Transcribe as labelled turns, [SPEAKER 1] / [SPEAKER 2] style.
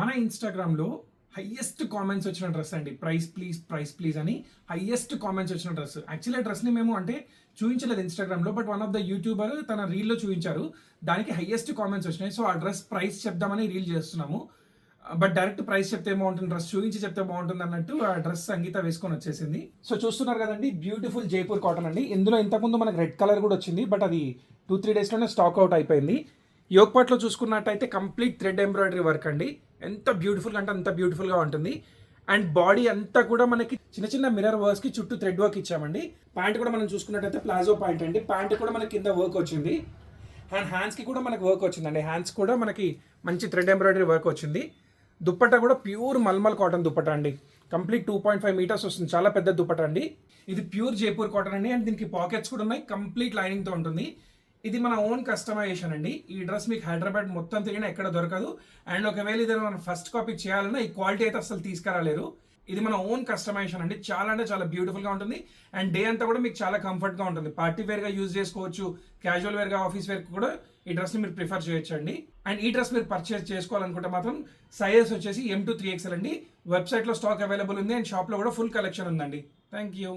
[SPEAKER 1] మన ఇన్స్టాగ్రామ్లో highest comments వచ్చిన డ్రెస్ అండి. ప్రైస్ ప్లీజ్ అని హైయెస్ట్ కామెంట్స్ వచ్చిన డ్రెస్. యాక్చువల్లీ ఆ డ్రెస్ని మేము అంటే చూపించలేదు ఇన్స్టాగ్రామ్లో, but one of the YouTuber తన రీల్లో చూపించారు. దానికి హైయెస్ట్ కామెంట్స్ వచ్చినాయి. సో ఆ డ్రెస్ ప్రైస్ చెప్దామని రీల్ చేస్తున్నాము. బట్ డైరెక్ట్ ప్రైస్ చెప్తే బాగుంటుంది, డ్రెస్ చూపించి చెప్తే బాగుంటుంది అన్నట్టు ఆ డ్రెస్ సంగీత వేసుకొని వచ్చేసింది. సో చూస్తున్నారు కదండి, బ్యూటిఫుల్ జైపూర్ కాటన్ అండి. ఇందులో ఇంతకుముందు మనకు రెడ్ కలర్ కూడా వచ్చింది, బట్ అది 2-3 డేస్లోనే స్టాక్ అవుట్ అయిపోయింది. యోగ్ పార్ట్లో చూసుకున్నట్టయితే కంప్లీట్ థ్రెడ్ ఎంబ్రాయిడరీ వర్క్ అండి. ఎంత బ్యూటిఫుల్ అంటే అంత బ్యూటిఫుల్గా ఉంటుంది. అండ్ బాడీ అంతా కూడా మనకి చిన్న చిన్న మిర్రర్ వర్క్స్కి చుట్టూ థ్రెడ్ వర్క్ ఇచ్చామండి. ప్యాంట్ కూడా మనం చూసుకున్నట్టయితే ప్లాజో ప్యాంట్ అండి. ప్యాంట్ కూడా మనకి కింద వర్క్ వచ్చింది. అండ్ హ్యాండ్స్కి కూడా మనకి వర్క్ వచ్చిందండి. హ్యాండ్స్ కూడా మనకి మంచి థ్రెడ్ ఎంబ్రాయిడరీ వర్క్ వచ్చింది. దుప్పట్టా కూడా ప్యూర్ మల్మల్ కాటన్ దుప్పట్టా అండి. కంప్లీట్ 2.5 మీటర్స్ వస్తుంది. చాలా పెద్ద దుప్పట్టా అండి. ఇది ప్యూర్ జైపూర్ కాటన్ అండి. అండ్ దీనికి పాకెట్స్ కూడా ఉన్నాయి. కంప్లీట్ లైనింగ్తో ఉంటుంది. ఇది మన ఓన్ కస్టమైజేషన్ అండి. ఈ డ్రెస్ మీకు హైదరాబాద్ మొత్తం తిరిగినా ఎక్కడ దొరకదు. అండ్ ఒకవేళ ఇది మనం ఫస్ట్ కాపీ చేయాలన్నా ఈ క్వాలిటీ అయితే అసలు తీసుకురాలేరు. ఇది మన ఓన్ కస్టమైజేషన్ అండి. చాలా అంటే చాలా బ్యూటిఫుల్గా ఉంటుంది. అండ్ డే అంతా కూడా మీకు చాలా కంఫర్ట్గా ఉంటుంది. పార్టీ వేర్గా యూజ్ చేసుకోవచ్చు, క్యాజువల్ వేర్గా, ఆఫీస్ వేర్కి కూడా ఈ డ్రెస్ని మీరు ప్రిఫర్ చేయొచ్చు అండి. అండ్ ఈ డ్రెస్ మీరు పర్చేస్ చేసుకోవాలనుకుంటే మాత్రం సైజెస్ వచ్చేసి M to 3XL అండి. వెబ్సైట్లో స్టాక్ అవైలబుల్ ఉంది. అండ్ షాప్లో కూడా ఫుల్ కలెక్షన్ ఉందండి. Thank you.